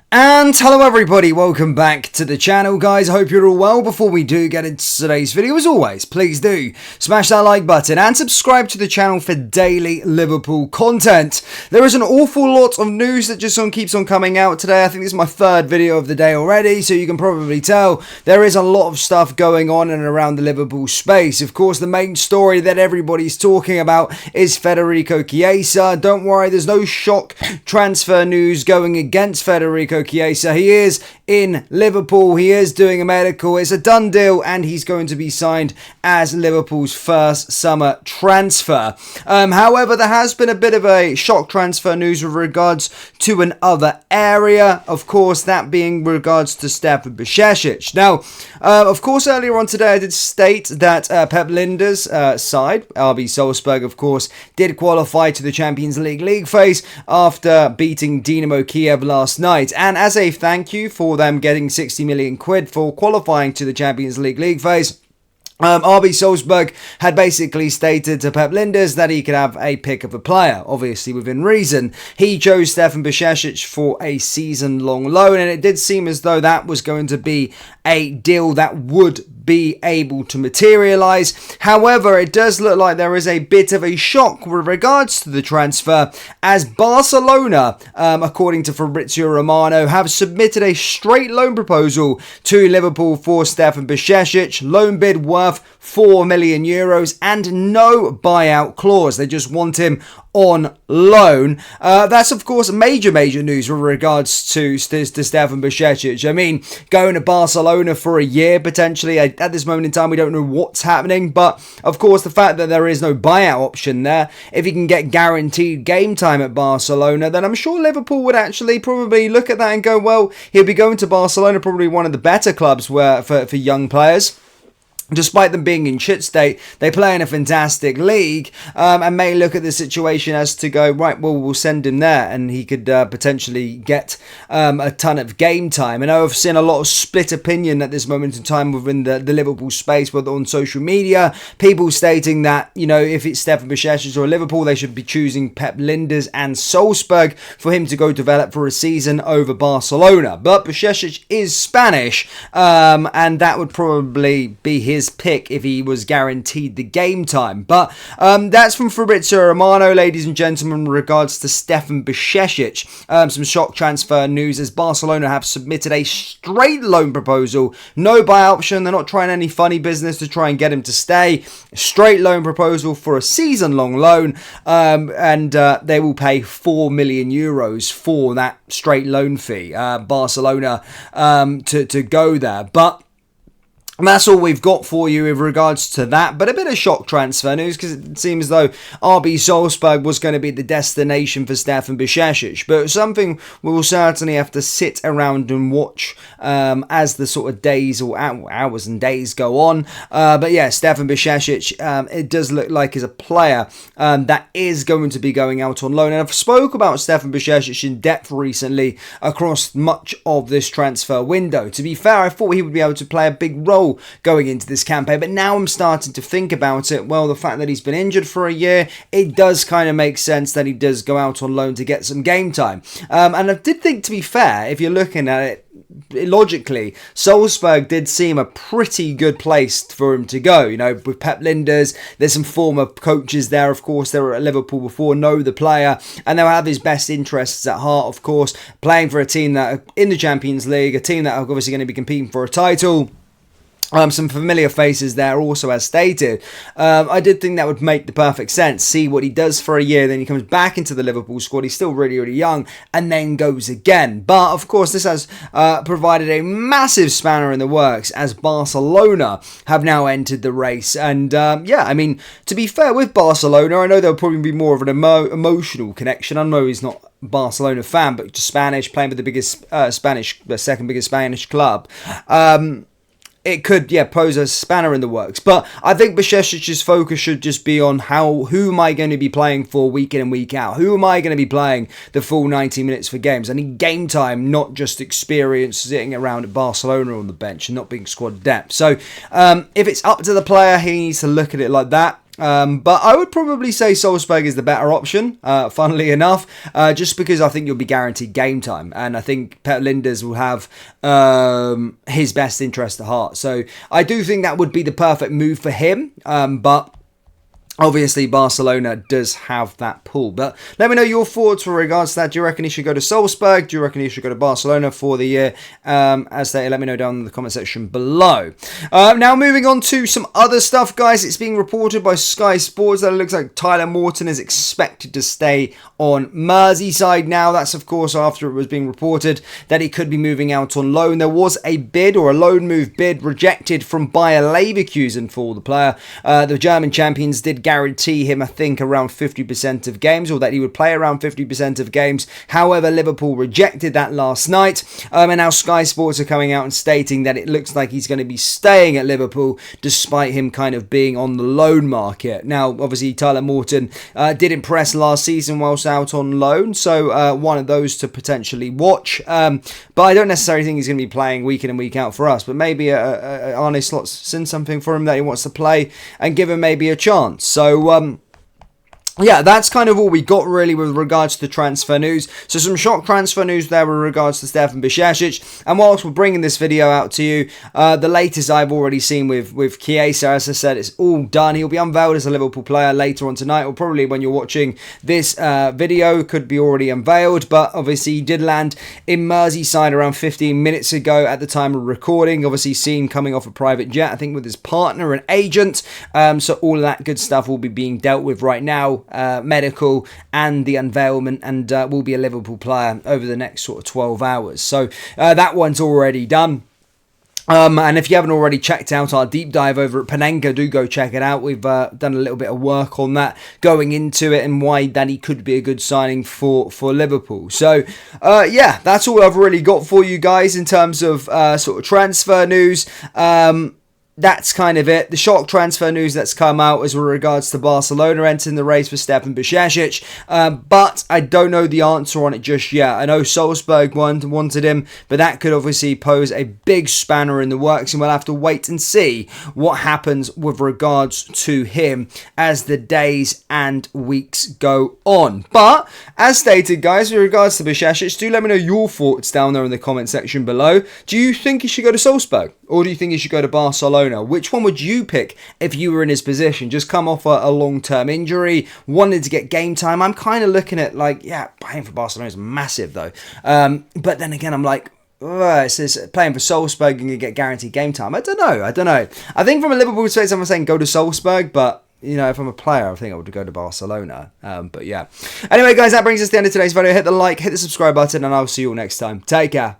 And hello everybody, welcome back to the channel guys. I hope you're all well. Before we do get into today's video, as always, please do smash that like button and subscribe to the channel for daily Liverpool content. There is an awful lot of news that just keeps on coming out today. I think this is my third video of the day already, so you can probably tell there is a lot of stuff going on and around the Liverpool space. Of course, the main story that everybody's talking about is Federico Chiesa. Don't worry, there's no shock transfer news going against Federico Chiesa. He is in Liverpool, he is doing a medical, it's a done deal, and he's going to be signed as Liverpool's first summer transfer. However, there has been a bit of a shock transfer news with regards to another area, of course, that being regards to Stefan Bajcetic. Now, of course, earlier on today I did state that Pep Linder's side, RB Salzburg, of course, did qualify to the Champions League phase after beating Dynamo Kiev last night. And as a thank you for them getting 60 million quid for qualifying to the Champions League phase, RB Salzburg had basically stated to Pep Linders that he could have a pick of a player, obviously within reason. He chose Stefan Bajcetic for a season-long loan, and it did seem as though that was going to be a deal that would be able to materialise. However, it does look like there is a bit of a shock with regards to the transfer, as Barcelona, according to Fabrizio Romano, have submitted a straight loan proposal to Liverpool for Stefan Bajcetic. Loan bid worth €4 million and no buyout clause. They just want him on loan. That's of course major news with regards to Stefan Bajcetic. I mean, going to Barcelona for a year potentially. At this moment in time, we don't know what's happening, but of course the fact that there is no buyout option there, if he can get guaranteed game time at Barcelona, then I'm sure Liverpool would actually probably look at that and go, well, he'll be going to Barcelona, probably one of the better clubs for young players. Despite them being in shit state, they play in a fantastic league, and may look at the situation as to go, right, well, we'll send him there and he could potentially get a ton of game time. And I've seen a lot of split opinion at this moment in time within the Liverpool space, whether on social media, people stating that, you know, if it's Stefan Bajcetic or Liverpool, they should be choosing Pep Linders and Salzburg for him to go develop for a season over Barcelona. But Bajcetic is Spanish, and that would probably be his pick if he was guaranteed the game time. But that's from Fabrizio Romano, ladies and gentlemen, in regards to Stefan Bajcetic. Some shock transfer news as Barcelona have submitted a straight loan proposal, no buy option. They're not trying any funny business to try and get him to stay. Straight loan proposal for a season-long loan, and they will pay €4 million for that straight loan fee. Barcelona to go there, but that's all we've got for you with regards to that. But a bit of shock transfer news, because it seems as though RB Salzburg was going to be the destination for Stefan Bajcetic. But something we will certainly have to sit around and watch as the sort of days or hours and days go on. But yeah, Stefan Bajcetic, it does look like is a player that is going to be going out on loan. And I've spoke about Stefan Bajcetic in depth recently across much of this transfer window. To be fair, I thought he would be able to play a big role going into this campaign, but now I'm starting to think about it. Well, the fact that he's been injured for a year, it does kind of make sense that he does go out on loan to get some game time. And I did think, to be fair, if you're looking at it logically, Salzburg did seem a pretty good place for him to go. You know, with Pep Linders, there's some former coaches there, of course, they were at Liverpool before, know the player, and they'll have his best interests at heart, of course, playing for a team that are in the Champions League, a team that are obviously going to be competing for a title. Some familiar faces there also, as stated. I did think that would make the perfect sense. See what he does for a year, then he comes back into the Liverpool squad. He's still really young, and then goes again. But of course, this has provided a massive spanner in the works, as Barcelona have now entered the race. And yeah, I mean, to be fair with Barcelona, I know there'll probably be more of an emotional connection. I know he's not a Barcelona fan, but just Spanish, playing with the biggest the second biggest Spanish club. It could, yeah, pose a spanner in the works. But I think Bajcetic's focus should just be on who am I going to be playing for week in and week out? Who am I going to be playing the full 90 minutes for games? I need game time, not just experience sitting around at Barcelona on the bench and not being squad depth. So if it's up to the player, he needs to look at it like that. But I would probably say Salzburg is the better option, funnily enough, just because I think you'll be guaranteed game time. And I think Pep Linders will have his best interest at heart. So I do think that would be the perfect move for him. But obviously, Barcelona does have that pull. But let me know your thoughts with regards to that. Do you reckon he should go to Salzburg? Do you reckon he should go to Barcelona for the year? As stated, let me know down in the comment section below. Now, moving on to some other stuff, guys. It's being reported by Sky Sports that it looks like Tyler Morton is expected to stay on Merseyside now. That's, of course, after it was being reported that he could be moving out on loan. There was a bid or a loan move bid rejected from Bayer Leverkusen for the player. The German champions did guarantee him, I think, around 50% of games, or that he would play around 50% of games. However, Liverpool rejected that last night, and now Sky Sports are coming out and stating that it looks like he's going to be staying at Liverpool despite him kind of being on the loan market. Now, obviously, Tyler Morton did impress last season whilst out on loan, so one of those to potentially watch, but I don't necessarily think he's going to be playing week in and week out for us, but maybe Arne Slot's seen something for him that he wants to play and give him maybe a chance. So, yeah, that's kind of all we got really with regards to the transfer news. So some shock transfer news there with regards to Stefan Bajcetic. And whilst we're bringing this video out to you, the latest I've already seen with Chiesa, as I said, it's all done. He'll be unveiled as a Liverpool player later on tonight, or probably when you're watching this video, could be already unveiled. But obviously he did land in Merseyside around 15 minutes ago at the time of recording. Obviously seen coming off a private jet, I think with his partner and agent. So all of that good stuff will be being dealt with right now. Medical and the unveilment, and will be a Liverpool player over the next sort of 12 hours. So that one's already done. And if you haven't already checked out our deep dive over at Panenka, do go check it out. We've done a little bit of work on that, going into it and why that he could be a good signing for Liverpool. So, yeah, that's all I've really got for you guys in terms of sort of transfer news. That's kind of it. The shock transfer news that's come out is with regards to Barcelona entering the race for Stefan Bajcetic, but I don't know the answer on it just yet. I know Salzburg wanted him, but that could obviously pose a big spanner in the works, and we'll have to wait and see what happens with regards to him as the days and weeks go on. But, as stated, guys, with regards to Bajcetic, do let me know your thoughts down there in the comment section below. Do you think he should go to Salzburg, or do you think he should go to Barcelona? Which one would you pick if you were in his position? Just come off a long-term injury, wanted to get game time. I'm kind of looking at like, yeah, playing for Barcelona is massive though. But then again, I'm like, it says playing for Salzburg and you get guaranteed game time. I don't know. I think from a Liverpool perspective, I'm saying go to Salzburg, but you know, if I'm a player, I think I would go to Barcelona. But yeah. Anyway, guys, that brings us to the end of today's video. Hit the like, hit the subscribe button, and I'll see you all next time. Take care.